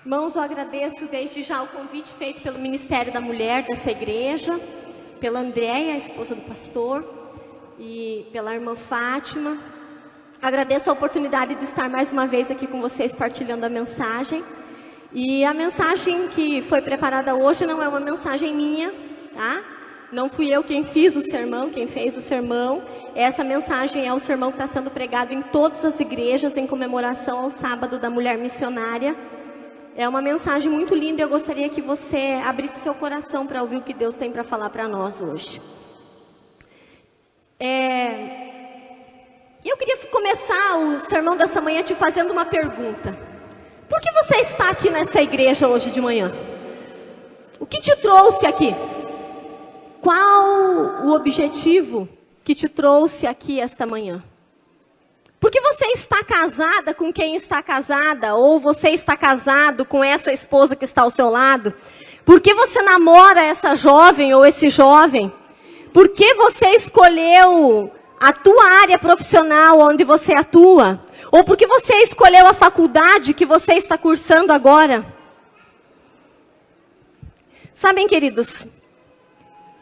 Irmãos, eu agradeço desde já o convite feito pelo Ministério da Mulher dessa igreja, pela Andréia, a esposa do pastor, e pela irmã Fátima. Agradeço a oportunidade de estar mais uma vez aqui com vocês partilhando a mensagem. E a mensagem que foi preparada hoje não é uma mensagem minha, tá? Não fui eu quem fiz o sermão, quem fez o sermão. Essa mensagem é o sermão que está sendo pregado em todas as igrejas em comemoração ao Sábado da Mulher Missionária. É uma mensagem muito linda e eu gostaria que você abrisse seu coração para ouvir o que Deus tem para falar para nós hoje. Eu queria começar o sermão dessa manhã te fazendo uma pergunta. Por que você está aqui nessa igreja hoje de manhã? O que te trouxe aqui? Qual o objetivo que te trouxe aqui esta manhã? Porque você está casada com quem está casada, ou você está casado com essa esposa que está ao seu lado? Por que você namora essa jovem ou esse jovem? Por que você escolheu a tua área profissional onde você atua? Ou porque você escolheu a faculdade que você está cursando agora? Sabem, queridos,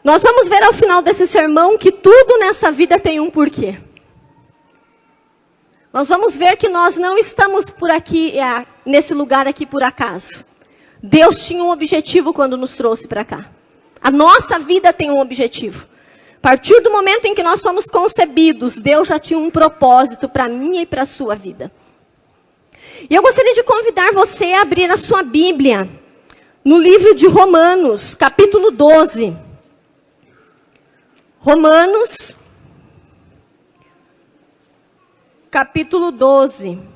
nós vamos ver ao final desse sermão que tudo nessa vida tem um porquê. Nós vamos ver que nós não estamos por aqui, nesse lugar aqui por acaso. Deus tinha um objetivo quando nos trouxe para cá. A nossa vida tem um objetivo. A partir do momento em que nós fomos concebidos, Deus já tinha um propósito para a minha e para a sua vida. E eu gostaria de convidar você a abrir a sua Bíblia no livro de Romanos, capítulo 12. Romanos, capítulo 12.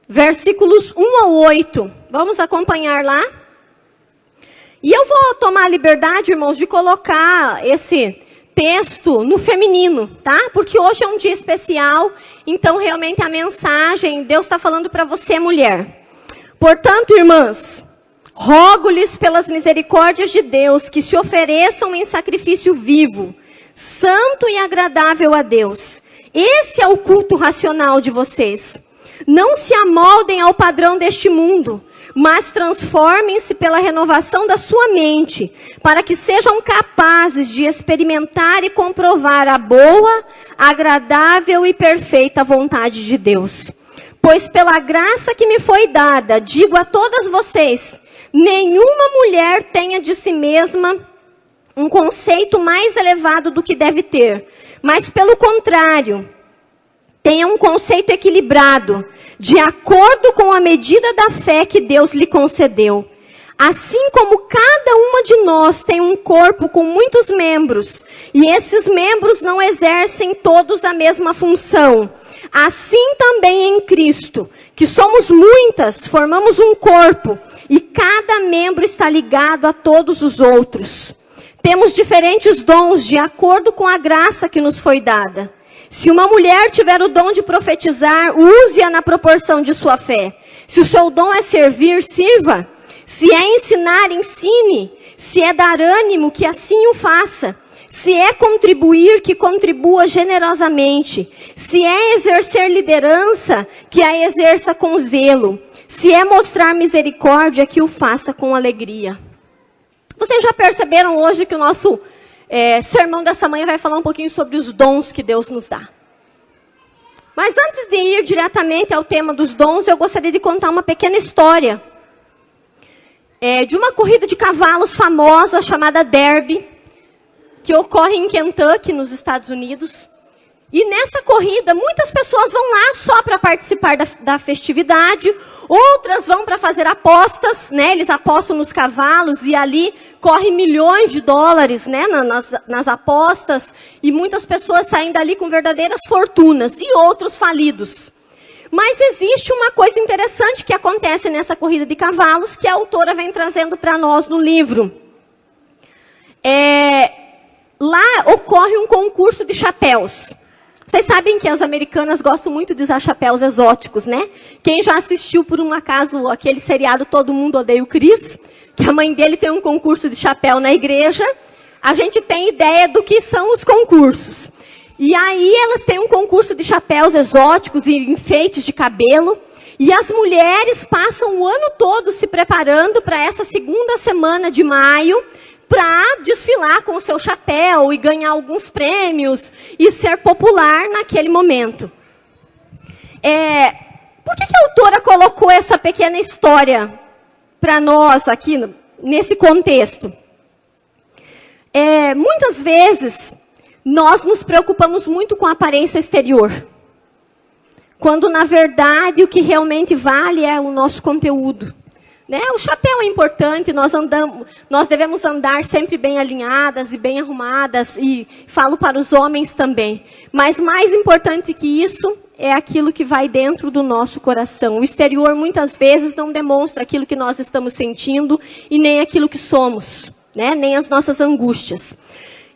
Versículos 1 ao 8. Vamos acompanhar lá? E eu vou tomar a liberdade, irmãos, de colocar esse texto no feminino, tá? Porque hoje é um dia especial, então realmente a mensagem, Deus está falando para você, mulher. Portanto, irmãs, rogo-lhes pelas misericórdias de Deus que se ofereçam em sacrifício vivo, santo e agradável a Deus. Esse é o culto racional de vocês. Não se amoldem ao padrão deste mundo, mas transformem-se pela renovação da sua mente, para que sejam capazes de experimentar e comprovar a boa, agradável e perfeita vontade de Deus. Pois pela graça que me foi dada, digo a todas vocês, nenhuma mulher tenha de si mesma um conceito mais elevado do que deve ter, mas pelo contrário, tenha um conceito equilibrado, de acordo com a medida da fé que Deus lhe concedeu. Assim como cada uma de nós tem um corpo com muitos membros, e esses membros não exercem todos a mesma função, assim também em Cristo, que somos muitas, formamos um corpo, e cada membro está ligado a todos os outros. Temos diferentes dons de acordo com a graça que nos foi dada. Se uma mulher tiver o dom de profetizar, use-a na proporção de sua fé. Se o seu dom é servir, sirva. Se é ensinar, ensine. Se é dar ânimo, que assim o faça. Se é contribuir, que contribua generosamente. Se é exercer liderança, que a exerça com zelo. Se é mostrar misericórdia, que o faça com alegria. Vocês já perceberam hoje que o nosso sermão dessa manhã vai falar um pouquinho sobre os dons que Deus nos dá. Mas antes de ir diretamente ao tema dos dons, eu gostaria de contar uma pequena história. De uma corrida de cavalos famosa chamada Derby, que ocorre em Kentucky, nos Estados Unidos. E nessa corrida, muitas pessoas vão lá só para participar da festividade, outras vão para fazer apostas, né? Eles apostam nos cavalos e ali corre milhões de dólares, né? nas apostas, e muitas pessoas saem dali com verdadeiras fortunas, e outros falidos. Mas existe uma coisa interessante que acontece nessa corrida de cavalos, que a autora vem trazendo para nós no livro. Lá ocorre um concurso de chapéus. Vocês sabem que as americanas gostam muito de usar chapéus exóticos, né? Quem já assistiu, por um acaso, aquele seriado Todo Mundo Odeia o Chris, que a mãe dele tem um concurso de chapéu na igreja, a gente tem ideia do que são os concursos. E aí elas têm um concurso de chapéus exóticos e enfeites de cabelo, e as mulheres passam o ano todo se preparando para essa segunda semana de maio, para desfilar com o seu chapéu e ganhar alguns prêmios e ser popular naquele momento. Por que a autora colocou essa pequena história para nós aqui, nesse contexto? Muitas vezes, nós nos preocupamos muito com a aparência exterior, quando, na verdade, o que realmente vale é o nosso conteúdo. Né? O chapéu é importante, nós devemos andar sempre bem alinhadas e bem arrumadas, e falo para os homens também. Mas mais importante que isso é aquilo que vai dentro do nosso coração. O exterior, muitas vezes, não demonstra aquilo que nós estamos sentindo e nem aquilo que somos, né? Nem as nossas angústias.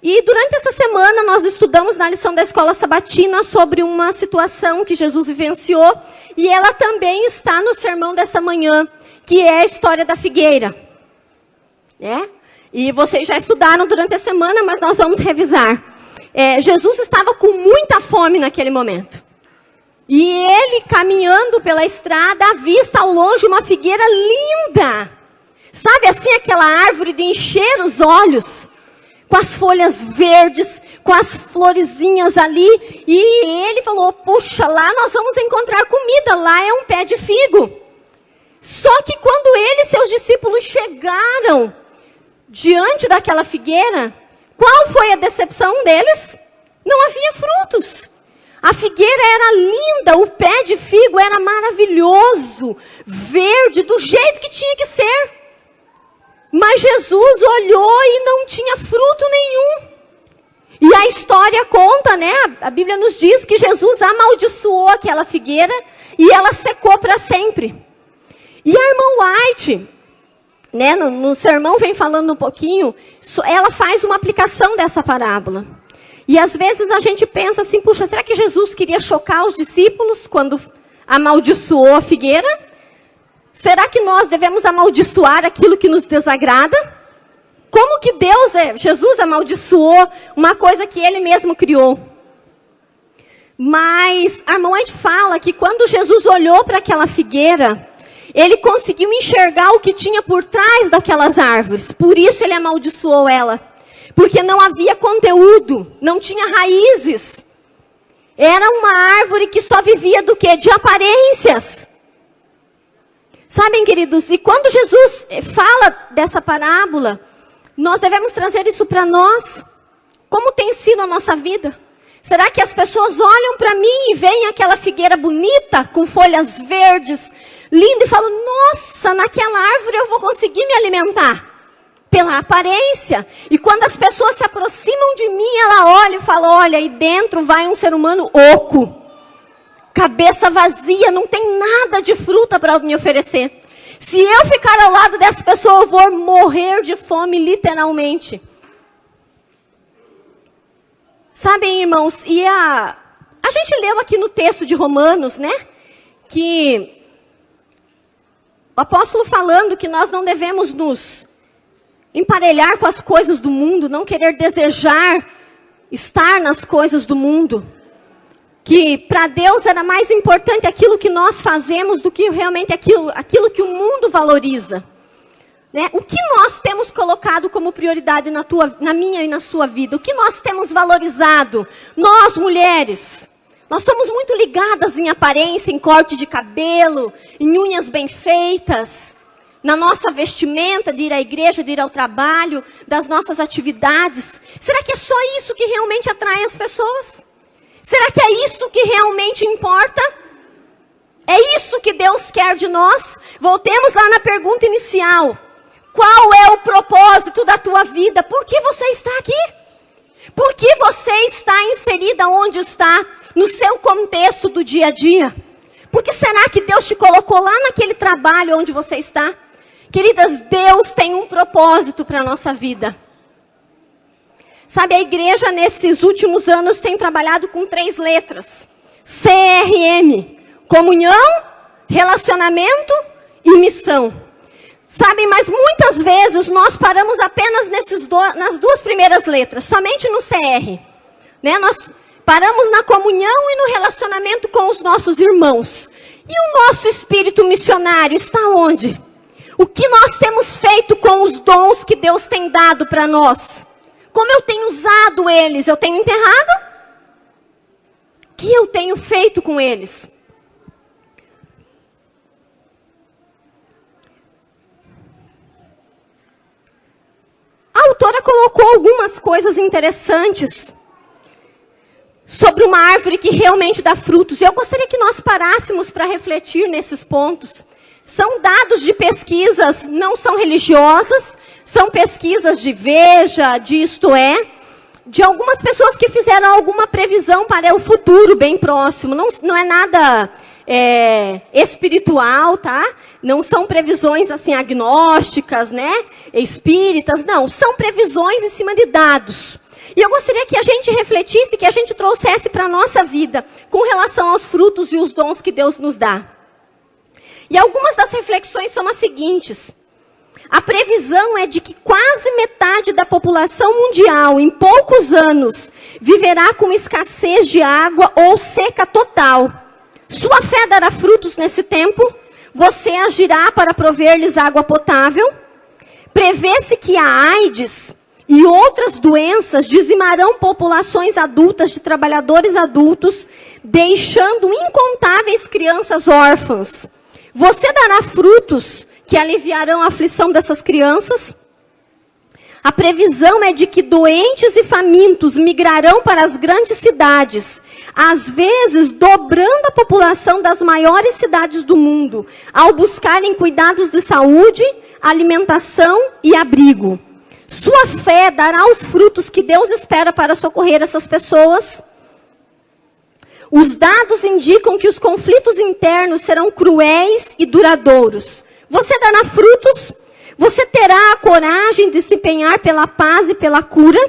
E durante essa semana nós estudamos na lição da Escola Sabatina sobre uma situação que Jesus vivenciou, e ela também está no sermão dessa manhã, que é a história da figueira. E vocês já estudaram durante a semana, mas nós vamos revisar. Jesus estava com muita fome naquele momento. E ele, caminhando pela estrada, avista ao longe uma figueira linda. Sabe assim, aquela árvore de encher os olhos, com as folhas verdes, com as florezinhas ali. E ele falou, puxa, lá nós vamos encontrar comida, lá é um pé de figo. Só que quando ele e seus discípulos chegaram diante daquela figueira, qual foi a decepção deles? Não havia frutos. A figueira era linda, o pé de figo era maravilhoso, verde, do jeito que tinha que ser. Mas Jesus olhou e não tinha fruto nenhum. E a história conta, né? A Bíblia nos diz que Jesus amaldiçoou aquela figueira e ela secou para sempre. E a irmã White, né, no sermão vem falando um pouquinho, ela faz uma aplicação dessa parábola. E às vezes a gente pensa assim, puxa, será que Jesus queria chocar os discípulos quando amaldiçoou a figueira? Será que nós devemos amaldiçoar aquilo que nos desagrada? Como que Jesus amaldiçoou uma coisa que ele mesmo criou? Mas a irmã White fala que quando Jesus olhou para aquela figueira, ele conseguiu enxergar o que tinha por trás daquelas árvores. Por isso ele amaldiçoou ela. Porque não havia conteúdo, não tinha raízes. Era uma árvore que só vivia do quê? De aparências. Sabem, queridos, e quando Jesus fala dessa parábola, nós devemos trazer isso para nós. Como tem sido a nossa vida? Será que as pessoas olham para mim e veem aquela figueira bonita, com folhas verdes, linda, e falam, nossa, naquela árvore eu vou conseguir me alimentar? Pela aparência. E quando as pessoas se aproximam de mim, ela olha e fala, olha, aí dentro vai um ser humano oco. Cabeça vazia, não tem nada de fruta para me oferecer. Se eu ficar ao lado dessa pessoa, eu vou morrer de fome, literalmente. Sabem, irmãos, e a gente leu aqui no texto de Romanos, né? Que o apóstolo falando que nós não devemos nos emparelhar com as coisas do mundo, não querer desejar estar nas coisas do mundo. Que para Deus era mais importante aquilo que nós fazemos do que realmente aquilo que o mundo valoriza. Né? O que nós temos colocado como prioridade na minha e na sua vida? O que nós temos valorizado? Nós, mulheres, nós somos muito ligadas em aparência, em corte de cabelo, em unhas bem feitas, na nossa vestimenta, de ir à igreja, de ir ao trabalho, das nossas atividades. Será que é só isso que realmente atrai as pessoas? Será que é isso que realmente importa? É isso que Deus quer de nós? Voltemos lá na pergunta inicial. Qual é o propósito da tua vida? Por que você está aqui? Por que você está inserida onde está? No seu contexto do dia a dia? Por que será que Deus te colocou lá naquele trabalho onde você está? Queridas, Deus tem um propósito para a nossa vida. Sabe, a igreja nesses últimos anos tem trabalhado com 3 letras. CRM. Comunhão, relacionamento e missão. Sabe, mas muitas vezes nós paramos apenas nas 2 primeiras letras, somente no CR. Né? Nós paramos na comunhão e no relacionamento com os nossos irmãos. E o nosso espírito missionário está onde? O que nós temos feito com os dons que Deus tem dado para nós? Como eu tenho usado eles? Eu tenho enterrado? O que eu tenho feito com eles? A autora colocou algumas coisas interessantes sobre uma árvore que realmente dá frutos. Eu gostaria que nós parássemos para refletir nesses pontos. São dados de pesquisas, não são religiosas, são pesquisas de Veja, de Isto É, de algumas pessoas que fizeram alguma previsão para o futuro bem próximo. Não é nada espiritual, tá? Não são previsões assim agnósticas, né? Espíritas, não. São previsões em cima de dados. E eu gostaria que a gente refletisse, que a gente trouxesse para a nossa vida com relação aos frutos e os dons que Deus nos dá. E algumas das reflexões são as seguintes. A previsão é de que quase metade da população mundial, em poucos anos, viverá com escassez de água ou seca total. Sua fé dará frutos nesse tempo? Você agirá para prover-lhes água potável? Prevê-se que a AIDS e outras doenças dizimarão populações adultas de trabalhadores adultos, deixando incontáveis crianças órfãs. Você dará frutos que aliviarão a aflição dessas crianças? A previsão é de que doentes e famintos migrarão para as grandes cidades, às vezes dobrando a população das maiores cidades do mundo, ao buscarem cuidados de saúde, alimentação e abrigo. Sua fé dará os frutos que Deus espera para socorrer essas pessoas? Os dados indicam que os conflitos internos serão cruéis e duradouros. Você dará frutos? Você terá a coragem de se empenhar pela paz e pela cura?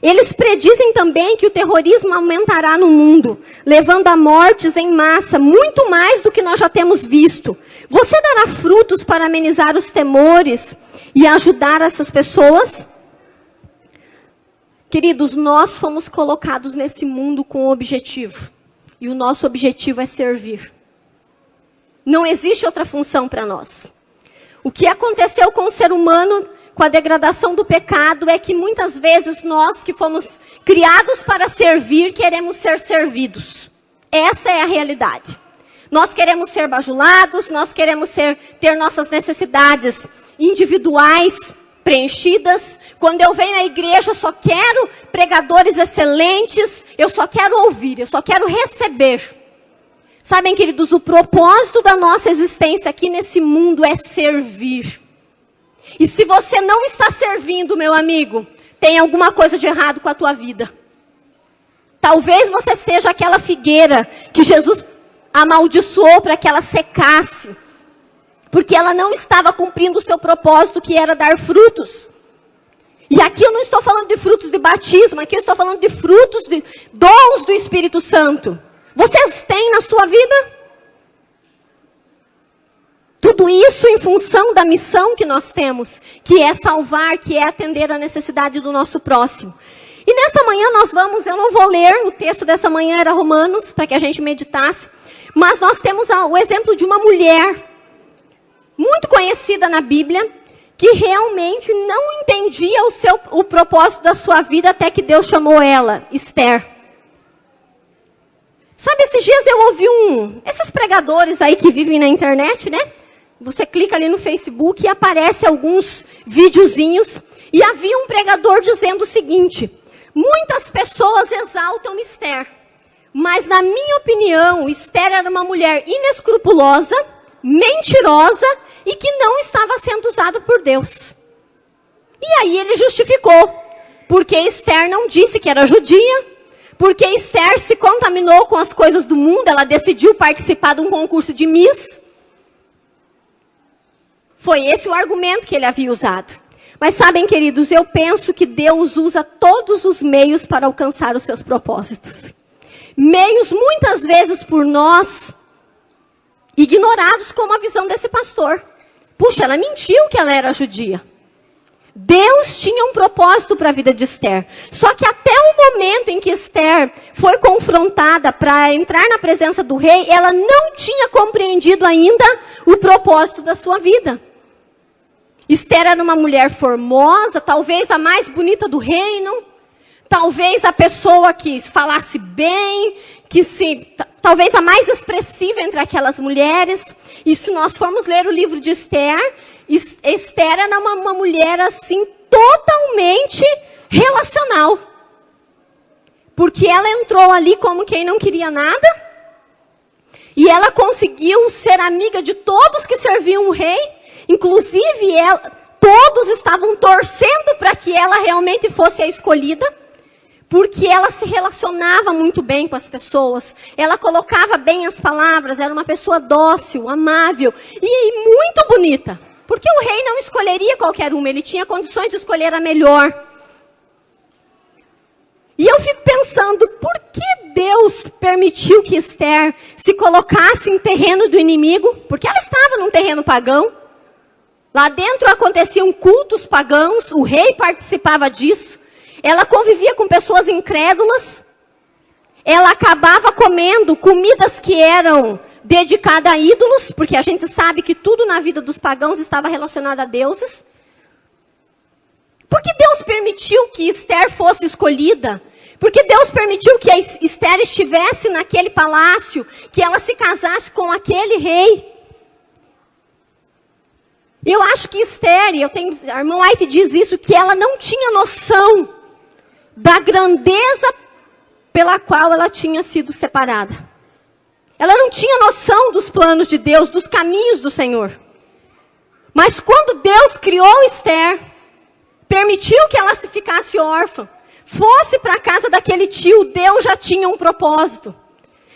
Eles predizem também que o terrorismo aumentará no mundo, levando a mortes em massa, muito mais do que nós já temos visto. Você dará frutos para amenizar os temores e ajudar essas pessoas? Queridos, nós fomos colocados nesse mundo com um objetivo. E o nosso objetivo é servir. Não existe outra função para nós. O que aconteceu com o ser humano, com a degradação do pecado, é que muitas vezes nós que fomos criados para servir, queremos ser servidos. Essa é a realidade. Nós queremos ser bajulados, nós queremos ter nossas necessidades individuais preenchidas. Quando eu venho à igreja, eu só quero pregadores excelentes, eu só quero ouvir, eu só quero receber. Sabem, queridos, o propósito da nossa existência aqui nesse mundo é servir. E se você não está servindo, meu amigo, tem alguma coisa de errado com a tua vida. Talvez você seja aquela figueira que Jesus amaldiçoou para que ela secasse, porque ela não estava cumprindo o seu propósito, que era dar frutos. E aqui eu não estou falando de frutos de batismo, aqui eu estou falando de frutos, de dons do Espírito Santo. Você os tem na sua vida? Tudo isso em função da missão que nós temos, que é salvar, que é atender a necessidade do nosso próximo. E nessa manhã eu não vou ler, o texto dessa manhã era Romanos, para que a gente meditasse, mas nós temos o exemplo de uma mulher muito conhecida na Bíblia, que realmente não entendia o propósito da sua vida até que Deus chamou ela, Esther. Sabe, esses dias eu ouvi esses pregadores aí que vivem na internet, né? Você clica ali no Facebook e aparece alguns videozinhos. E havia um pregador dizendo o seguinte: muitas pessoas exaltam Esther, mas na minha opinião, Esther era uma mulher inescrupulosa, mentirosa e que não estava sendo usada por Deus. E aí ele justificou, porque Esther não disse que era judia, porque Esther se contaminou com as coisas do mundo, ela decidiu participar de um concurso de Miss. Foi esse o argumento que ele havia usado. Mas sabem, queridos, eu penso que Deus usa todos os meios para alcançar os seus propósitos. Meios, muitas vezes, por nós, ignorados, como a visão desse pastor. Puxa, ela mentiu que ela era judia. Deus tinha um propósito para a vida de Esther. Só que até o momento em que Esther foi confrontada para entrar na presença do rei, ela não tinha compreendido ainda o propósito da sua vida. Esther era uma mulher formosa, talvez a mais bonita do reino, talvez a pessoa que falasse bem, talvez a mais expressiva entre aquelas mulheres. E se nós formos ler o livro de Esther, Esther era uma mulher assim, totalmente relacional. Porque ela entrou ali como quem não queria nada, e ela conseguiu ser amiga de todos que serviam o rei, inclusive todos estavam torcendo para que ela realmente fosse a escolhida, porque ela se relacionava muito bem com as pessoas, ela colocava bem as palavras, era uma pessoa dócil, amável e muito bonita. Porque o rei não escolheria qualquer uma, ele tinha condições de escolher a melhor. E eu fico pensando, por que Deus permitiu que Esther se colocasse em terreno do inimigo? Porque ela estava num terreno pagão. Lá dentro aconteciam cultos pagãos, o rei participava disso. Ela convivia com pessoas incrédulas. Ela acabava comendo comidas que eram dedicadas a ídolos, porque a gente sabe que tudo na vida dos pagãos estava relacionado a deuses. Por que Deus permitiu que Esther fosse escolhida? Porque Deus permitiu que a Esther estivesse naquele palácio, que ela se casasse com aquele rei. Eu acho que Esther, a irmã White diz isso, que ela não tinha noção da grandeza pela qual ela tinha sido separada. Ela não tinha noção dos planos de Deus, dos caminhos do Senhor. Mas quando Deus criou Esther, permitiu que ela se ficasse órfã, fosse para a casa daquele tio, Deus já tinha um propósito.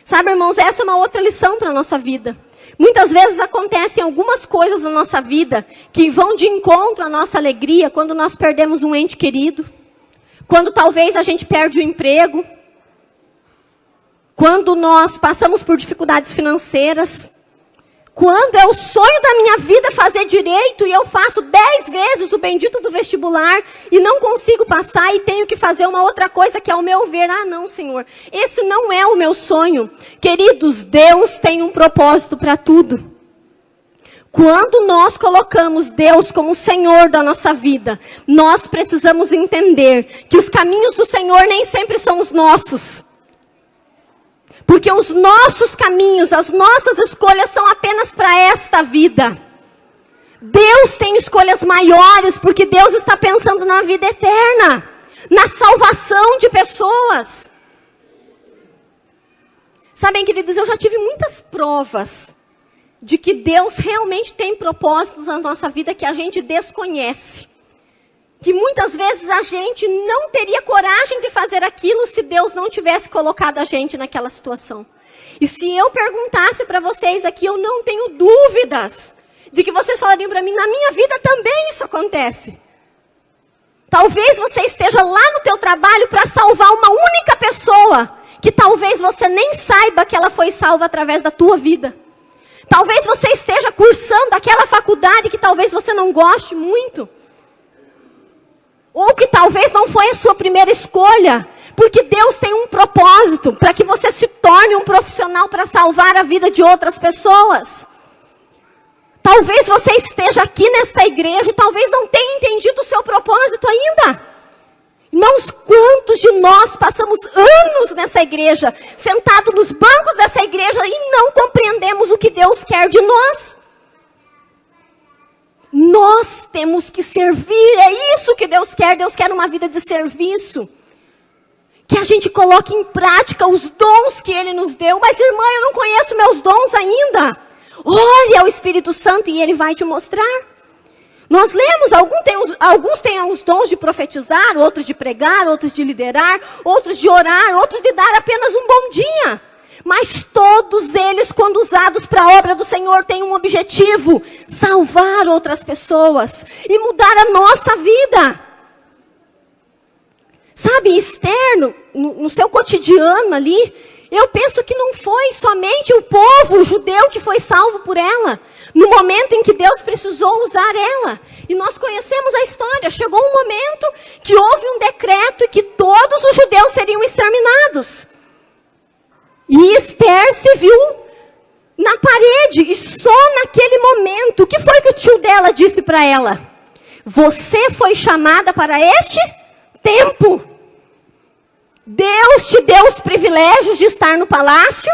Sabe, irmãos, essa é uma outra lição para a nossa vida. Muitas vezes acontecem algumas coisas na nossa vida que vão de encontro à nossa alegria quando nós perdemos um ente querido, quando talvez a gente perde o emprego, quando nós passamos por dificuldades financeiras, quando é o sonho da minha vida fazer direito e eu faço 10 vezes o bendito do vestibular e não consigo passar e tenho que fazer uma outra coisa que ao meu ver, não, Senhor, esse não é o meu sonho. Queridos, Deus tem um propósito para tudo. Quando nós colocamos Deus como o Senhor da nossa vida, nós precisamos entender que os caminhos do Senhor nem sempre são os nossos. Porque os nossos caminhos, as nossas escolhas são apenas para esta vida. Deus tem escolhas maiores, porque Deus está pensando na vida eterna, na salvação de pessoas. Sabem, queridos, eu já tive muitas provas de que Deus realmente tem propósitos na nossa vida que a gente desconhece. Que muitas vezes a gente não teria coragem de fazer aquilo se Deus não tivesse colocado a gente naquela situação. E se eu perguntasse para vocês aqui, eu não tenho dúvidas de que vocês falariam para mim, na minha vida também isso acontece. Talvez você esteja lá no teu trabalho para salvar uma única pessoa, que talvez você nem saiba que ela foi salva através da tua vida. Talvez você esteja cursando aquela faculdade que talvez você não goste muito. Ou que talvez não foi a sua primeira escolha. Porque Deus tem um propósito para que você se torne um profissional para salvar a vida de outras pessoas. Talvez você esteja aqui nesta igreja e talvez não tenha entendido o seu propósito ainda. Irmãos, quantos de nós passamos anos nessa igreja, sentados nos bancos dessa igreja e não compreendemos o que Deus quer de nós? Nós temos que servir, é isso que Deus quer uma vida de serviço. Que a gente coloque em prática os dons que Ele nos deu. Mas irmã, eu não conheço meus dons ainda. Ore ao Espírito Santo e Ele vai te mostrar. Nós lemos, alguns têm os dons de profetizar, outros de pregar, outros de liderar, outros de orar, outros de dar apenas um bom dia. Mas todos eles, quando usados para a obra do Senhor, têm um objetivo: salvar outras pessoas e mudar a nossa vida. Sabe, externo, no seu cotidiano ali, eu penso que não foi somente o povo judeu que foi salvo por ela, no momento em que Deus precisou usar ela. E nós conhecemos a história. Chegou um momento que houve um decreto e que todos os judeus seriam exterminados. E Esther se viu na parede, e só naquele momento, o que foi que o tio dela disse para ela? Você foi chamada para este tempo. Deus te deu os privilégios de estar no palácio,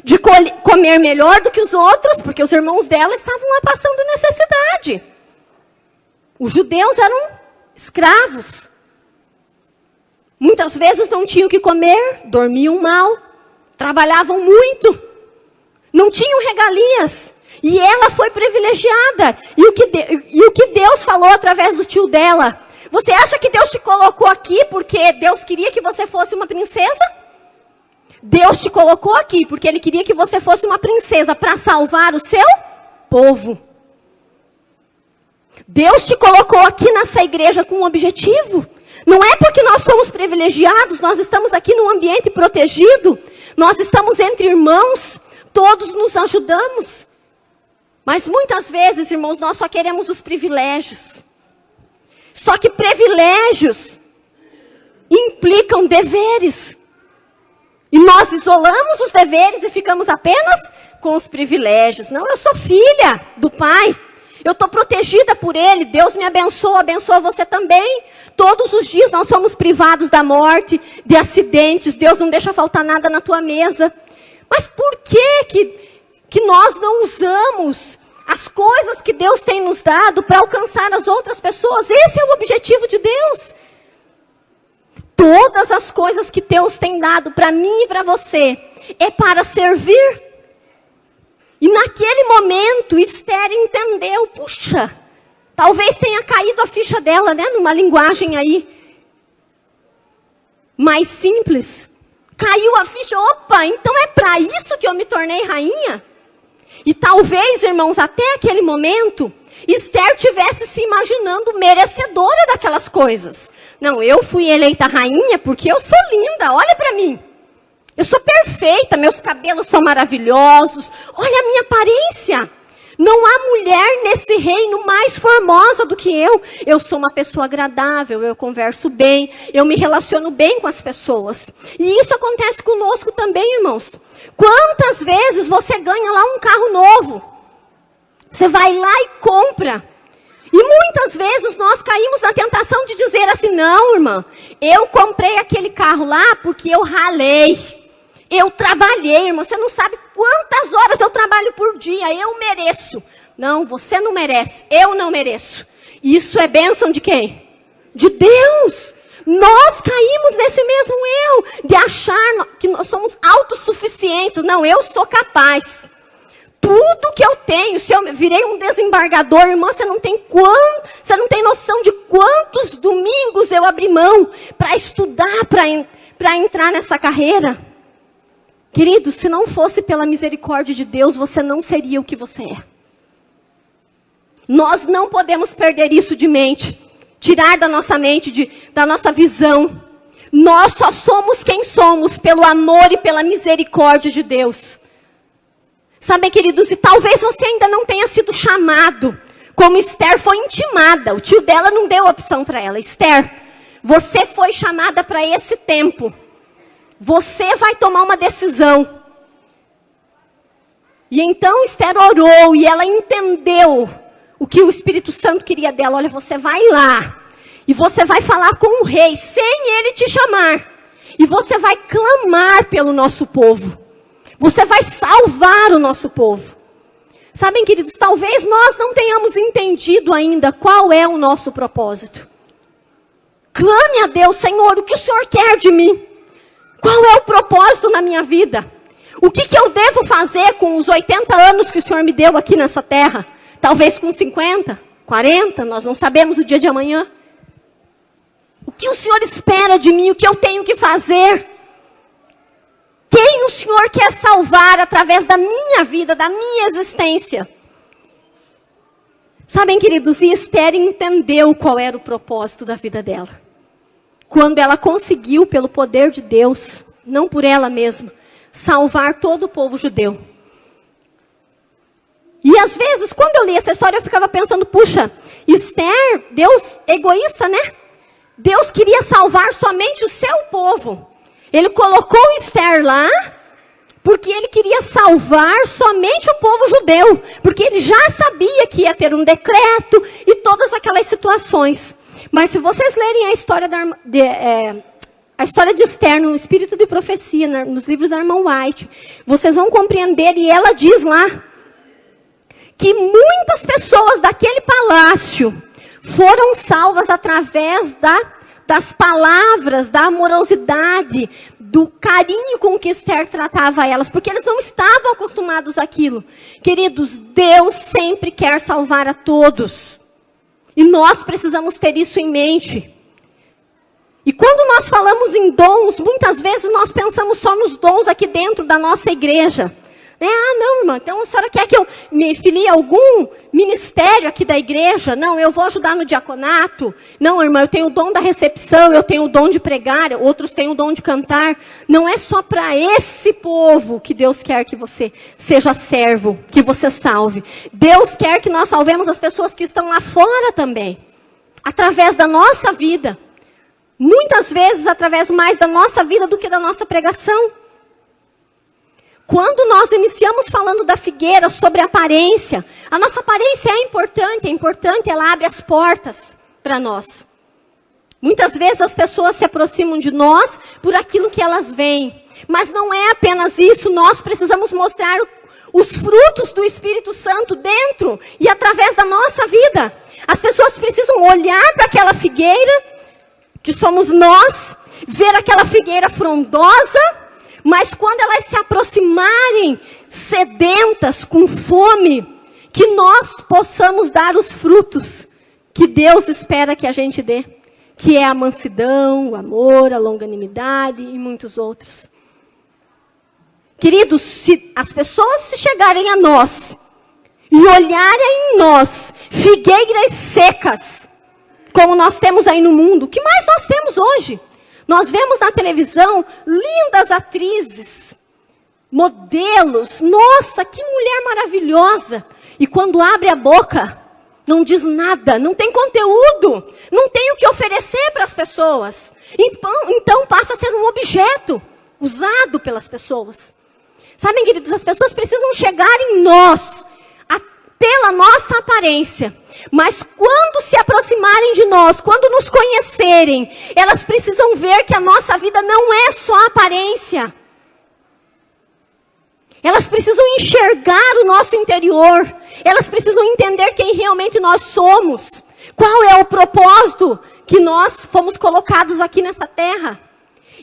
de comer melhor do que os outros, porque os irmãos dela estavam lá passando necessidade. Os judeus eram escravos. Muitas vezes não tinham o que comer, dormiam mal, trabalhavam muito, não tinham regalias. E ela foi privilegiada. E o que Deus falou através do tio dela? Você acha que Deus te colocou aqui porque Deus queria que você fosse uma princesa? Deus te colocou aqui porque Ele queria que você fosse uma princesa para salvar o seu povo. Deus te colocou aqui nessa igreja com um objetivo. Não é porque nós somos privilegiados, nós estamos aqui num ambiente protegido, nós estamos entre irmãos, todos nos ajudamos. Mas muitas vezes, irmãos, nós só queremos os privilégios. Só que privilégios implicam deveres. E nós isolamos os deveres e ficamos apenas com os privilégios. Não, eu sou filha do Pai. Eu estou protegida por Ele. Deus me abençoa, abençoa você também. Todos os dias nós somos privados da morte, de acidentes. Deus não deixa faltar nada na tua mesa. Mas por que nós não usamos as coisas que Deus tem nos dado para alcançar as outras pessoas? Esse é o objetivo de Deus. Todas as coisas que Deus tem dado para mim e para você é para servir. E naquele momento, Esther entendeu, puxa, talvez tenha caído a ficha dela, né, numa linguagem aí mais simples. Caiu a ficha, opa, então é para isso que eu me tornei rainha? E talvez, irmãos, até aquele momento, Esther tivesse se imaginando merecedora daquelas coisas. Não, eu fui eleita rainha porque eu sou linda, olha para mim. Eu sou perfeita, meus cabelos são maravilhosos, olha a minha aparência. Não há mulher nesse reino mais formosa do que eu. Eu sou uma pessoa agradável, eu converso bem, eu me relaciono bem com as pessoas. E isso acontece conosco também, irmãos. Quantas vezes você ganha lá um carro novo? Você vai lá e compra. E muitas vezes nós caímos na tentação de dizer assim, não, irmã, eu comprei aquele carro lá porque eu ralei. Eu trabalhei, irmã, você não sabe quantas horas eu trabalho por dia, eu mereço. Não, você não merece, eu não mereço. Isso é bênção de quem? De Deus. Nós caímos nesse mesmo erro, de achar que nós somos autossuficientes. Não, eu sou capaz. Tudo que eu tenho, se eu virei um desembargador, irmã, você não tem noção de quantos domingos eu abri mão para estudar, para entrar nessa carreira. Querido, se não fosse pela misericórdia de Deus, você não seria o que você é. Nós não podemos perder isso de mente, tirar da nossa mente, da nossa visão. Nós só somos quem somos pelo amor e pela misericórdia de Deus. Sabe, queridos, e talvez você ainda não tenha sido chamado, como Esther foi intimada. O tio dela não deu opção para ela. Esther, você foi chamada para esse tempo. Você vai tomar uma decisão. E então Esther orou e ela entendeu o que o Espírito Santo queria dela. Olha, você vai lá e você vai falar com o rei sem ele te chamar. E você vai clamar pelo nosso povo. Você vai salvar o nosso povo. Sabem, queridos, talvez nós não tenhamos entendido ainda qual é o nosso propósito. Clame a Deus, Senhor, o que o Senhor quer de mim? Qual é o propósito na minha vida? O que eu devo fazer com os 80 anos que o Senhor me deu aqui nessa terra? Talvez com 50, 40, nós não sabemos o dia de amanhã. O que o Senhor espera de mim? O que eu tenho que fazer? Quem o Senhor quer salvar através da minha vida, da minha existência? Sabem, queridos, e Esther entendeu qual era o propósito da vida dela. Quando ela conseguiu, pelo poder de Deus, não por ela mesma, salvar todo o povo judeu. E às vezes, quando eu li essa história, eu ficava pensando, puxa, Esther, Deus egoísta, né? Deus queria salvar somente o seu povo. Ele colocou Esther lá, porque ele queria salvar somente o povo judeu. Porque ele já sabia que ia ter um decreto e todas aquelas situações. Mas se vocês lerem a história de Esther no Espírito de Profecia, nos livros da irmã White, vocês vão compreender, e ela diz lá, que muitas pessoas daquele palácio foram salvas através das palavras, da amorosidade, do carinho com que Esther tratava elas, porque eles não estavam acostumados àquilo. Queridos, Deus sempre quer salvar a todos. E nós precisamos ter isso em mente. E quando nós falamos em dons, muitas vezes nós pensamos só nos dons aqui dentro da nossa igreja. Não, irmã, então a senhora quer que eu me filie a algum ministério aqui da igreja? Não, eu vou ajudar no diaconato. Não, irmã, eu tenho o dom da recepção, eu tenho o dom de pregar, outros têm o dom de cantar. Não é só para esse povo que Deus quer que você seja servo, que você salve. Deus quer que nós salvemos as pessoas que estão lá fora também, através da nossa vida. Muitas vezes através mais da nossa vida do que da nossa pregação. Quando nós iniciamos falando da figueira, sobre a aparência, a nossa aparência é importante, ela abre as portas para nós. Muitas vezes as pessoas se aproximam de nós por aquilo que elas veem. Mas não é apenas isso, nós precisamos mostrar os frutos do Espírito Santo dentro e através da nossa vida. As pessoas precisam olhar para aquela figueira, que somos nós, ver aquela figueira frondosa, mas quando elas se aproximarem sedentas, com fome, que nós possamos dar os frutos que Deus espera que a gente dê. Que é a mansidão, o amor, a longanimidade e muitos outros. Queridos, se as pessoas se chegarem a nós e olharem em nós figueiras secas, como nós temos aí no mundo, o que mais nós temos hoje? Nós vemos na televisão lindas atrizes, modelos. Nossa, que mulher maravilhosa. E quando abre a boca, não diz nada, não tem conteúdo, não tem o que oferecer para as pessoas. Então passa a ser um objeto usado pelas pessoas. Sabem, queridos, as pessoas precisam chegar em nós, pela nossa aparência. Mas quando se aproximarem de nós, quando nos conhecerem, elas precisam ver que a nossa vida não é só aparência. Elas precisam enxergar o nosso interior. Elas precisam entender quem realmente nós somos. Qual é o propósito que nós fomos colocados aqui nessa terra.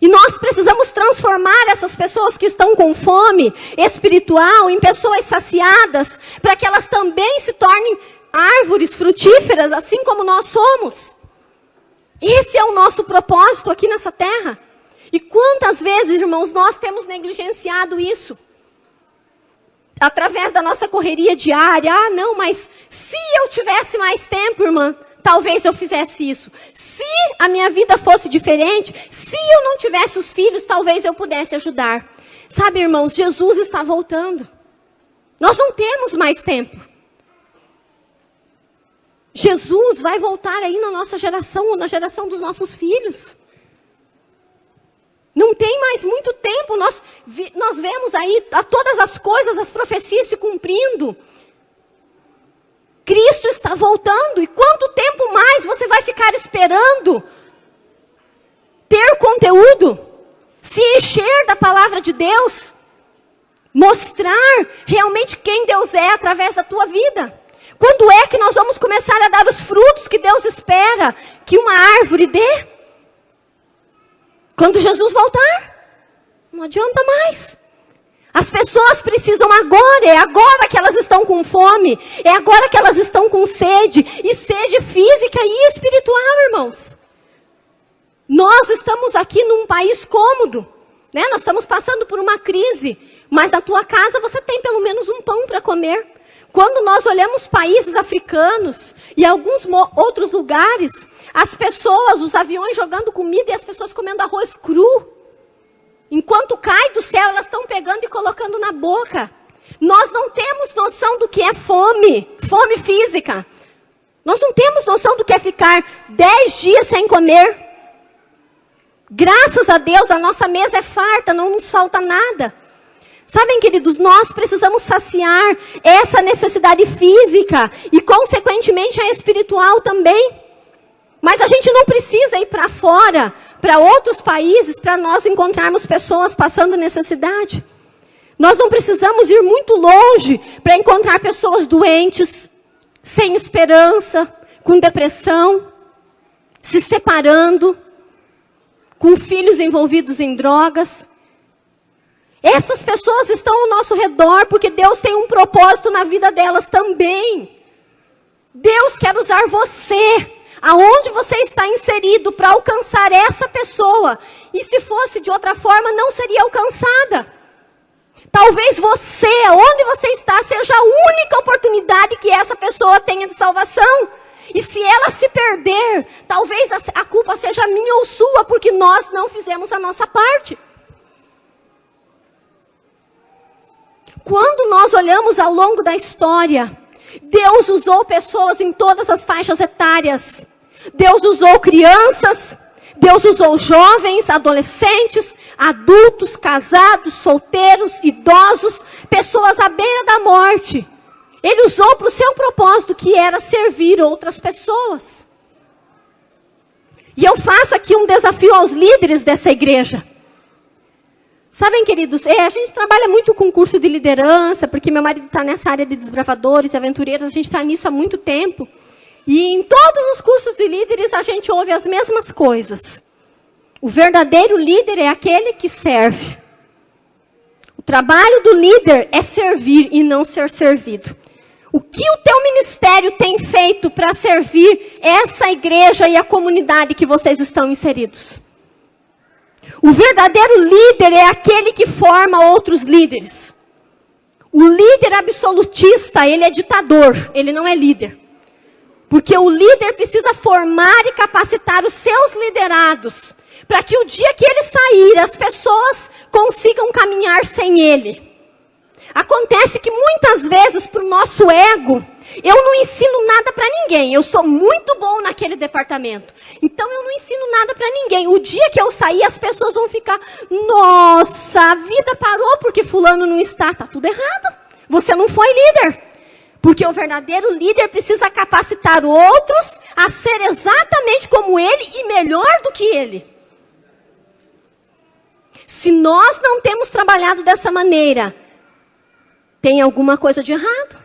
E nós precisamos transformar essas pessoas que estão com fome espiritual em pessoas saciadas, para que elas também se tornem árvores frutíferas, assim como nós somos. Esse é o nosso propósito aqui nessa terra. E quantas vezes, irmãos, nós temos negligenciado isso? Através da nossa correria diária. Não, mas se eu tivesse mais tempo, irmã, talvez eu fizesse isso. Se a minha vida fosse diferente, se eu não tivesse os filhos, talvez eu pudesse ajudar. Sabe, irmãos, Jesus está voltando. Nós não temos mais tempo. Jesus vai voltar aí na nossa geração, ou na geração dos nossos filhos. Não tem mais muito tempo. Nós vemos aí todas as coisas, as profecias se cumprindo. Cristo está voltando. E quanto tempo mais você vai ficar esperando ter conteúdo? Se encher da palavra de Deus? Mostrar realmente quem Deus é através da tua vida? Quando é que nós vamos começar a dar os frutos que Deus espera que uma árvore dê? Quando Jesus voltar? Não adianta mais. As pessoas precisam agora, é agora que elas estão com fome, é agora que elas estão com sede, e sede física e espiritual, irmãos. Nós estamos aqui num país cômodo, Né? Nós estamos passando por uma crise, mas na tua casa você tem pelo menos um pão para comer. Quando nós olhamos países africanos e alguns outros lugares, as pessoas, os aviões jogando comida e as pessoas comendo arroz cru. Enquanto cai do céu, elas estão pegando e colocando na boca. Nós não temos noção do que é fome, fome física. Nós não temos noção do que é ficar 10 dias sem comer. Graças a Deus, a nossa mesa é farta, não nos falta nada. Sabem, queridos, nós precisamos saciar essa necessidade física e, consequentemente, a espiritual também. Mas a gente não precisa ir para fora, para outros países, para nós encontrarmos pessoas passando necessidade. Nós não precisamos ir muito longe para encontrar pessoas doentes, sem esperança, com depressão, se separando, com filhos envolvidos em drogas. Essas pessoas estão ao nosso redor porque Deus tem um propósito na vida delas também. Deus quer usar você, aonde você está inserido, para alcançar essa pessoa. E se fosse de outra forma, não seria alcançada. Talvez você, aonde você está, seja a única oportunidade que essa pessoa tenha de salvação. E se ela se perder, talvez a culpa seja minha ou sua, porque nós não fizemos a nossa parte. Quando nós olhamos ao longo da história, Deus usou pessoas em todas as faixas etárias. Deus usou crianças, Deus usou jovens, adolescentes, adultos, casados, solteiros, idosos, pessoas à beira da morte. Ele usou para o seu propósito, que era servir outras pessoas. E eu faço aqui um desafio aos líderes dessa igreja. Sabem, queridos, a gente trabalha muito com curso de liderança, porque meu marido está nessa área de desbravadores e aventureiros, a gente está nisso há muito tempo. E em todos os cursos de líderes a gente ouve as mesmas coisas. O verdadeiro líder é aquele que serve. O trabalho do líder é servir e não ser servido. O que o teu ministério tem feito para servir essa igreja e a comunidade que vocês estão inseridos? O verdadeiro líder é aquele que forma outros líderes. O líder absolutista, ele é ditador, ele não é líder. Porque o líder precisa formar e capacitar os seus liderados, para que o dia que ele sair, as pessoas consigam caminhar sem ele. Acontece que muitas vezes, para o nosso ego, eu não ensino nada para ninguém. Eu sou muito bom naquele departamento. Então eu não ensino nada para ninguém. O dia que eu sair, as pessoas vão ficar, nossa, a vida parou porque fulano não está. Está tudo errado. Você não foi líder. Porque o verdadeiro líder precisa capacitar outros a ser exatamente como ele e melhor do que ele. Se nós não temos trabalhado dessa maneira, tem alguma coisa de errado.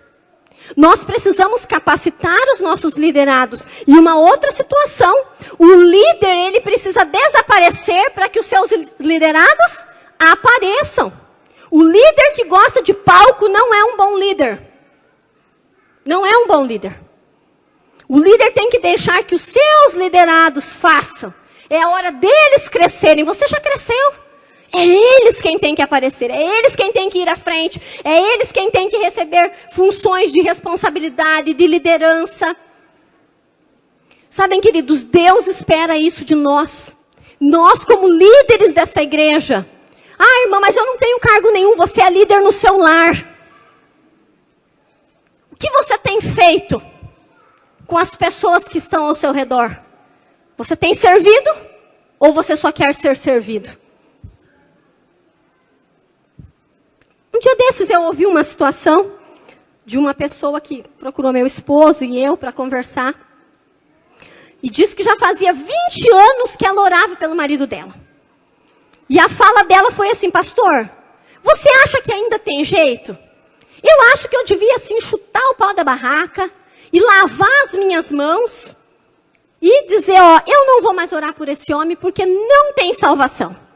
Nós precisamos capacitar os nossos liderados. E uma outra situação, o líder, ele precisa desaparecer para que os seus liderados apareçam. O líder que gosta de palco não é um bom líder. Não é um bom líder. O líder tem que deixar que os seus liderados façam. É a hora deles crescerem. Você já cresceu. É eles quem tem que aparecer, é eles quem tem que ir à frente, é eles quem tem que receber funções de responsabilidade, de liderança. Sabem, queridos, Deus espera isso de nós. Nós, como líderes dessa igreja. Ah, irmã, mas eu não tenho cargo nenhum, você é líder no seu lar. O que você tem feito com as pessoas que estão ao seu redor? Você tem servido ou você só quer ser servido? Um dia desses eu ouvi uma situação de uma pessoa que procurou meu esposo e eu para conversar. E disse que já fazia 20 anos que ela orava pelo marido dela. E a fala dela foi assim: pastor, você acha que ainda tem jeito? Eu acho que eu devia assim chutar o pau da barraca e lavar as minhas mãos e dizer, ó, eu não vou mais orar por esse homem porque não tem salvação.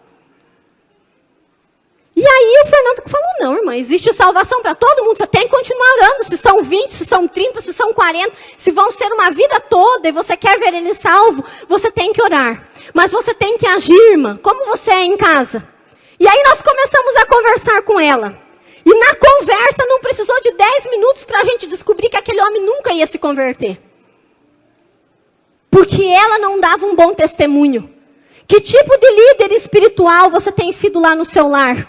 E aí o Fernando falou, não, irmã, existe salvação para todo mundo, você tem que continuar orando, se são 20, se são 30, se são 40, se vão ser uma vida toda e você quer ver ele salvo, você tem que orar. Mas você tem que agir, irmã, como você é em casa. E aí nós começamos a conversar com ela. E na conversa não precisou de 10 minutos para a gente descobrir que aquele homem nunca ia se converter. Porque ela não dava um bom testemunho. Que tipo de líder espiritual você tem sido lá no seu lar?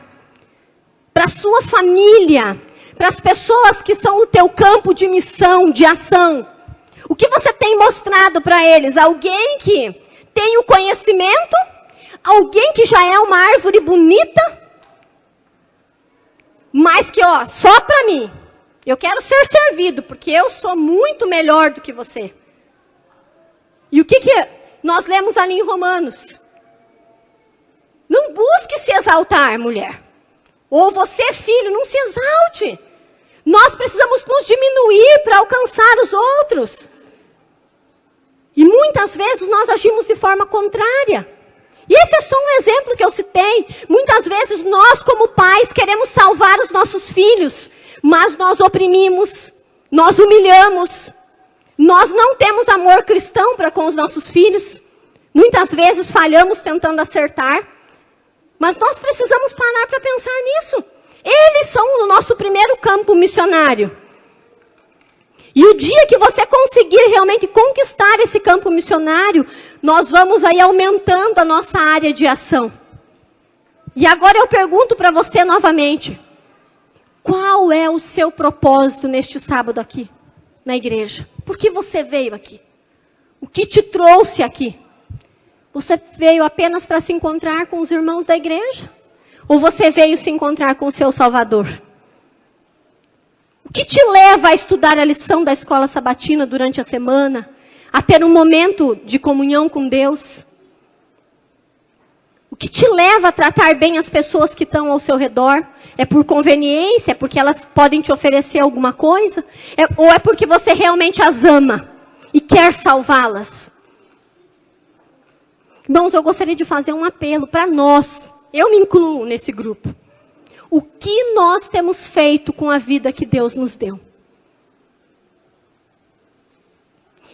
Para a sua família, para as pessoas que são o teu campo de missão, de ação. O que você tem mostrado para eles? Alguém que tem o conhecimento? Alguém que já é uma árvore bonita? Mas que, só para mim. Eu quero ser servido, porque eu sou muito melhor do que você. E o que nós lemos ali em Romanos? Não busque se exaltar, mulher. Ou você, filho, não se exalte. Nós precisamos nos diminuir para alcançar os outros. E muitas vezes nós agimos de forma contrária. E esse é só um exemplo que eu citei. Muitas vezes nós, como pais, queremos salvar os nossos filhos, mas nós oprimimos, nós humilhamos. Nós não temos amor cristão para com os nossos filhos. Muitas vezes falhamos tentando acertar. Mas nós precisamos parar para pensar nisso. Eles são o nosso primeiro campo missionário. E o dia que você conseguir realmente conquistar esse campo missionário, nós vamos aí aumentando a nossa área de ação. E agora eu pergunto para você novamente. Qual é o seu propósito neste sábado aqui, na igreja? Por que você veio aqui? O que te trouxe aqui? Você veio apenas para se encontrar com os irmãos da igreja? Ou você veio se encontrar com o seu Salvador? O que te leva a estudar a lição da escola sabatina durante a semana? A ter um momento de comunhão com Deus? O que te leva a tratar bem as pessoas que estão ao seu redor? É por conveniência? É porque elas podem te oferecer alguma coisa? Ou é porque você realmente as ama e quer salvá-las? Irmãos, eu gostaria de fazer um apelo para nós. Eu me incluo nesse grupo. O que nós temos feito com a vida que Deus nos deu?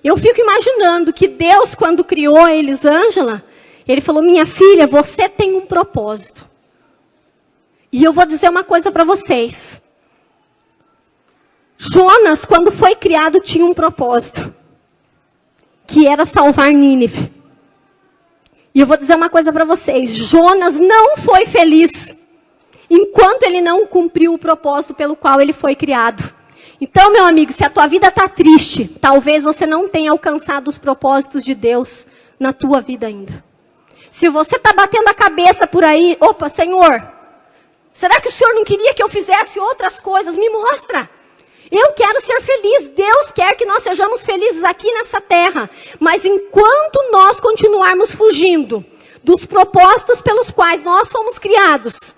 Eu fico imaginando que Deus, quando criou a Elisângela, Ele falou, minha filha, você tem um propósito. E eu vou dizer uma coisa para vocês. Jonas, quando foi criado, tinha um propósito. Que era salvar Nínive. E eu vou dizer uma coisa para vocês. Jonas não foi feliz enquanto ele não cumpriu o propósito pelo qual ele foi criado. Então, meu amigo, se a tua vida está triste, talvez você não tenha alcançado os propósitos de Deus na tua vida ainda. Se você está batendo a cabeça por aí, opa, Senhor, será que o Senhor não queria que eu fizesse outras coisas? Me mostra. Eu quero ser feliz. Deus quer que nós sejamos felizes aqui nessa terra. Mas enquanto nós continuarmos fugindo dos propósitos pelos quais nós fomos criados,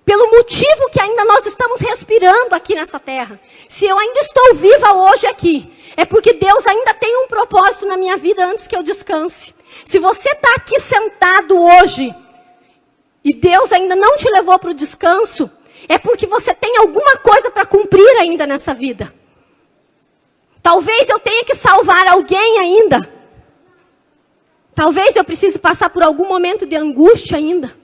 pelo motivo que ainda nós estamos respirando aqui nessa terra, se eu ainda estou viva hoje aqui, é porque Deus ainda tem um propósito na minha vida antes que eu descanse. Se você está aqui sentado hoje e Deus ainda não te levou para o descanso, é porque você tem alguma coisa para cumprir ainda nessa vida. Talvez eu tenha que salvar alguém ainda. Talvez eu precise passar por algum momento de angústia ainda.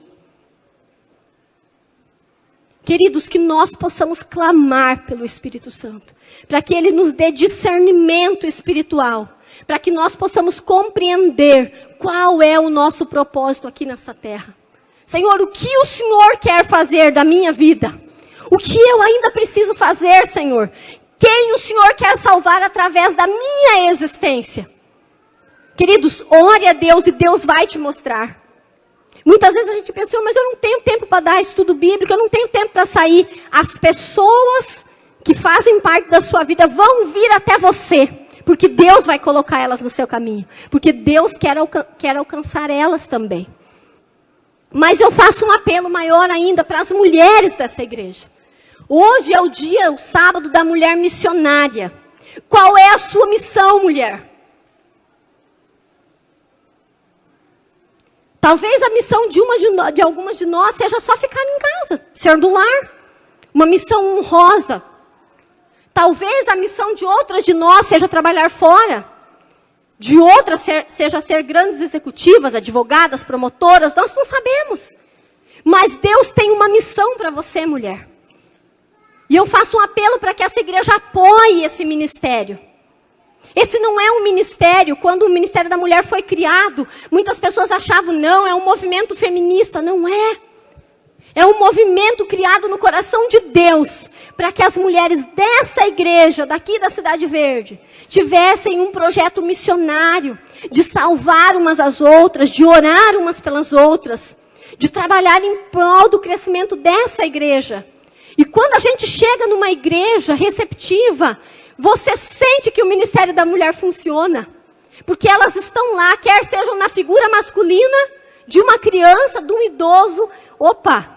Queridos, que nós possamos clamar pelo Espírito Santo. Para que Ele nos dê discernimento espiritual. Para que nós possamos compreender qual é o nosso propósito aqui nessa terra. Senhor, o que o Senhor quer fazer da minha vida? O que eu ainda preciso fazer, Senhor? Quem o Senhor quer salvar através da minha existência? Queridos, ore a Deus e Deus vai te mostrar. Muitas vezes a gente pensa, Senhor, mas eu não tenho tempo para dar estudo bíblico, eu não tenho tempo para sair. As pessoas que fazem parte da sua vida vão vir até você. Porque Deus vai colocar elas no seu caminho. Porque Deus quer alcançar elas também. Mas eu faço um apelo maior ainda para as mulheres dessa igreja. Hoje é o sábado da mulher missionária. Qual é a sua missão, mulher? Talvez a missão de algumas de nós seja só ficar em casa, ser do lar. Uma missão honrosa. Talvez a missão de outras de nós seja trabalhar fora. De outras seja ser grandes executivas, advogadas, promotoras, nós não sabemos. Mas Deus tem uma missão para você, mulher. E eu faço um apelo para que essa igreja apoie esse ministério. Esse não é um ministério, quando o Ministério da Mulher foi criado, muitas pessoas achavam, não, é um movimento feminista. Não é. É um movimento criado no coração de Deus, para que as mulheres dessa igreja, daqui da Cidade Verde, tivessem um projeto missionário, de salvar umas às outras, de orar umas pelas outras, de trabalhar em prol do crescimento dessa igreja. E quando a gente chega numa igreja receptiva, você sente que o Ministério da Mulher funciona. Porque elas estão lá, quer sejam na figura masculina, de uma criança, de um idoso. Opa!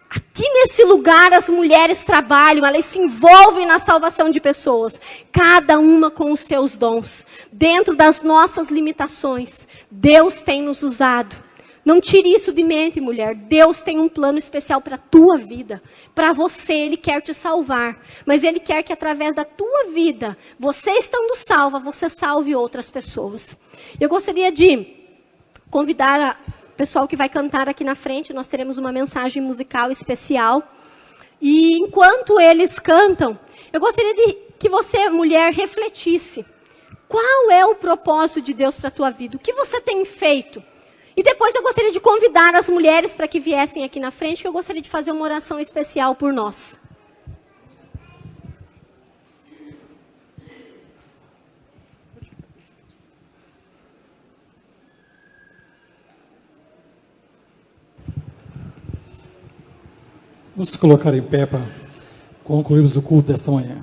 Aqui nesse lugar as mulheres trabalham, elas se envolvem na salvação de pessoas. Cada uma com os seus dons. Dentro das nossas limitações, Deus tem nos usado. Não tire isso de mente, mulher. Deus tem um plano especial para a tua vida. Para você, Ele quer te salvar. Mas Ele quer que através da tua vida, você estando salva, você salve outras pessoas. Eu gostaria de convidar o pessoal que vai cantar aqui na frente. Nós teremos uma mensagem musical especial. E enquanto eles cantam, eu gostaria que você, mulher, refletisse. Qual é o propósito de Deus para a tua vida? O que você tem feito? E depois eu gostaria de convidar as mulheres para que viessem aqui na frente, que eu gostaria de fazer uma oração especial por nós. Vamos se colocar em pé para concluirmos o culto desta manhã.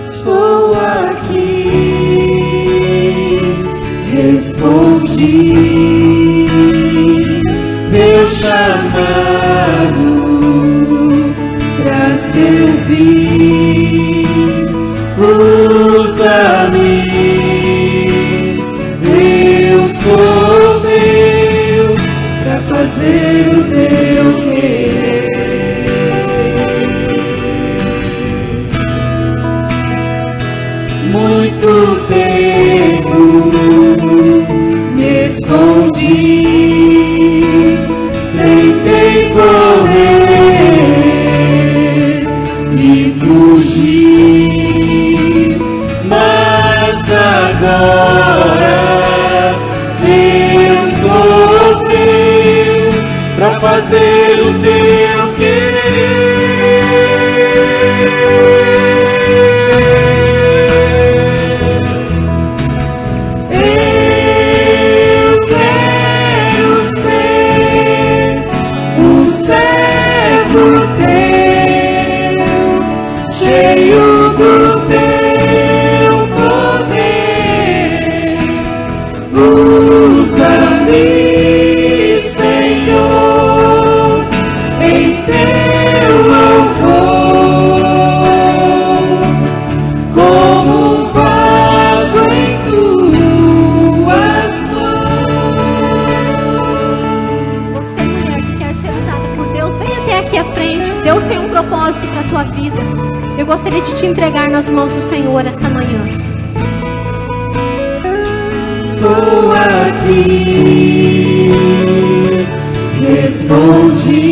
Estou aqui, respondi teu chamado para servir. Usa-me, eu sou teu para fazer o teu querer. Muito tempo me escondi, tentei correr e fugir, mas agora eu sou teu para fazer o teu querer. Cheio do teu poder, usa-me, Senhor, em teu louvor, como um vaso em tuas mãos. Você, mulher que quer ser usada por Deus, vem até aqui à frente. Deus tem um propósito para a tua vida. Eu gostaria de te entregar nas mãos do Senhor essa manhã. Estou aqui, respondi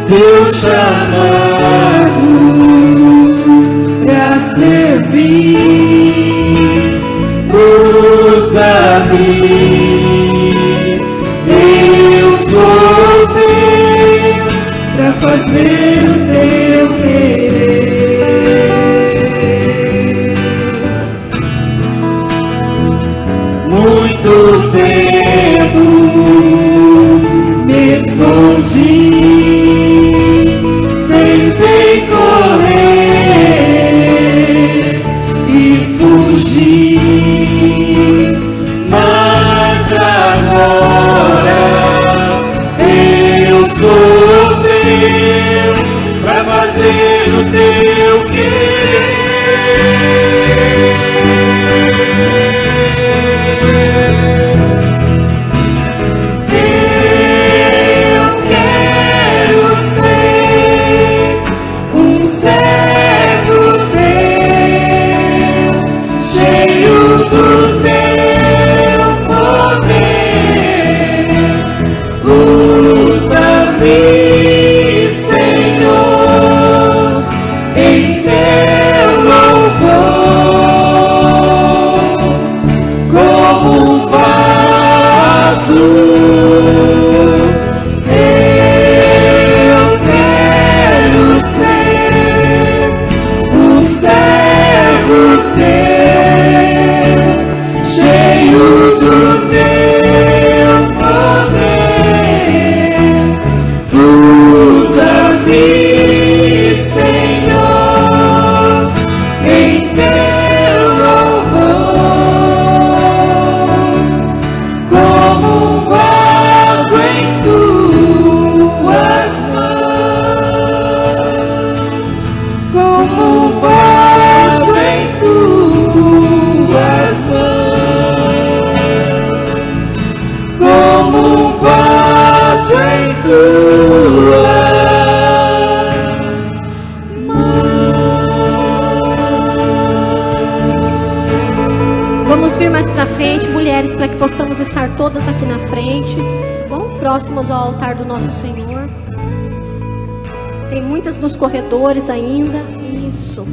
teu chamado para servir. Usa-me, eu sou teu para fazer o teu querer. Muito tempo me escondi, tentei correr Vamos vir mais para frente, mulheres, para que possamos estar todas aqui na frente, tá bom? Próximos ao altar do nosso Senhor. Tem muitas nos corredores ainda. Isso.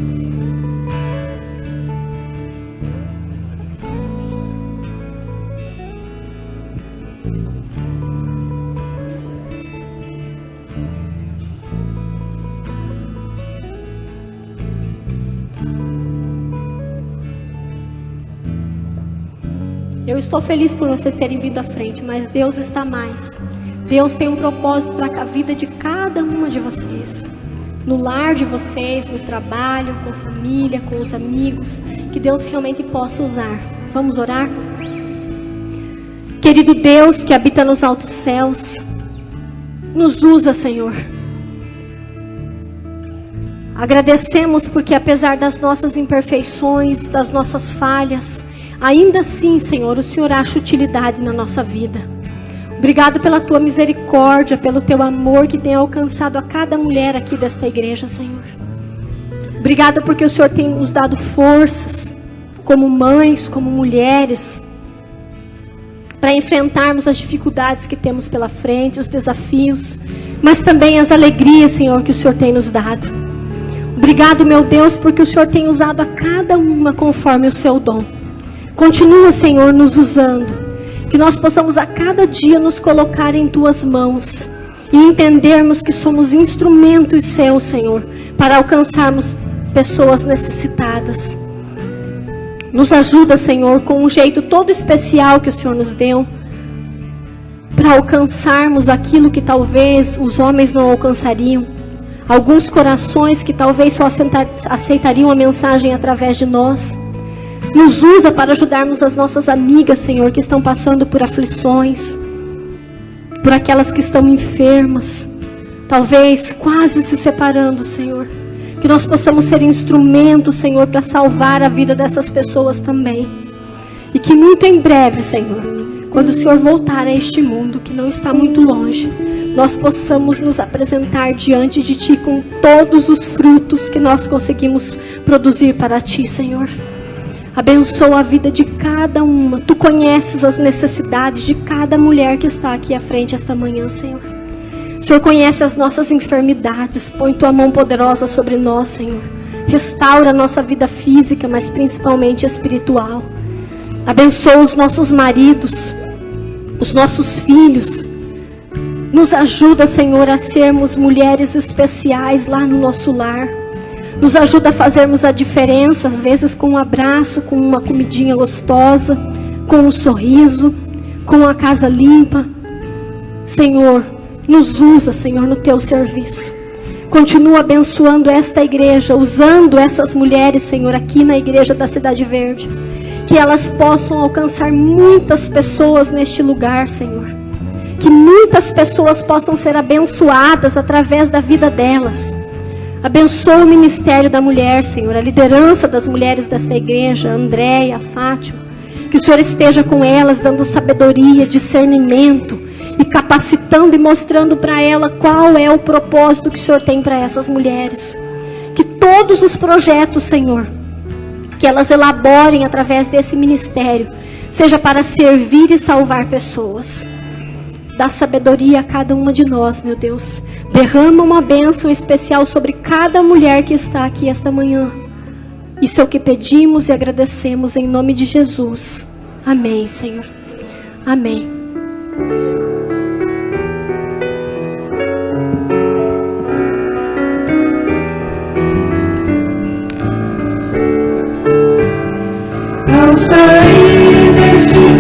Eu estou feliz por vocês terem vindo à frente, mas Deus está mais. Deus tem um propósito para a vida de cada uma de vocês. No lar de vocês, no trabalho, com a família, com os amigos. Que Deus realmente possa usar. Vamos orar? Querido Deus que habita nos altos céus, nos usa, Senhor. Agradecemos porque apesar das nossas imperfeições, das nossas falhas, ainda assim, Senhor, o Senhor acha utilidade na nossa vida. Obrigado pela tua misericórdia, pelo teu amor que tem alcançado a cada mulher aqui desta igreja, Senhor. Obrigado porque o Senhor tem nos dado forças, como mães, como mulheres, para enfrentarmos as dificuldades que temos pela frente, os desafios, mas também as alegrias, Senhor, que o Senhor tem nos dado. Obrigado, meu Deus, porque o Senhor tem usado a cada uma conforme o seu dom. Continua, Senhor, nos usando. Que nós possamos a cada dia nos colocar em tuas mãos. E entendermos que somos instrumentos seus, Senhor, para alcançarmos pessoas necessitadas. Nos ajuda, Senhor, com um jeito todo especial que o Senhor nos deu. Para alcançarmos aquilo que talvez os homens não alcançariam. Alguns corações que talvez só aceitariam a mensagem através de nós. Nos usa para ajudarmos as nossas amigas, Senhor, que estão passando por aflições, por aquelas que estão enfermas, talvez quase se separando, Senhor. Que nós possamos ser instrumentos, Senhor, para salvar a vida dessas pessoas também. E que muito em breve, Senhor, quando o Senhor voltar a este mundo, que não está muito longe, nós possamos nos apresentar diante de Ti com todos os frutos que nós conseguimos produzir para Ti, Senhor. Abençoa a vida de cada uma. Tu conheces as necessidades de cada mulher que está aqui à frente esta manhã, Senhor. O Senhor conhece as nossas enfermidades. Põe Tua mão poderosa sobre nós, Senhor. Restaura a nossa vida física, mas principalmente espiritual. Abençoa os nossos maridos, os nossos filhos. Nos ajuda, Senhor, a sermos mulheres especiais lá no nosso lar. Nos ajuda a fazermos a diferença, às vezes com um abraço, com uma comidinha gostosa, com um sorriso, com a casa limpa. Senhor, nos usa, Senhor, no Teu serviço. Continua abençoando esta igreja, usando essas mulheres, Senhor, aqui na igreja da Cidade Verde. Que elas possam alcançar muitas pessoas neste lugar, Senhor. Que muitas pessoas possam ser abençoadas através da vida delas. Abençoa o ministério da mulher, Senhor, a liderança das mulheres desta igreja, a Andréia, a Fátima. Que o Senhor esteja com elas, dando sabedoria, discernimento e capacitando e mostrando para ela qual é o propósito que o Senhor tem para essas mulheres. Que todos os projetos, Senhor, que elas elaborem através desse ministério, seja para servir e salvar pessoas. Dá sabedoria a cada uma de nós, meu Deus. Derrama uma bênção especial sobre cada mulher que está aqui esta manhã. Isso é o que pedimos e agradecemos em nome de Jesus. Amém, Senhor. Amém. Ao sair deste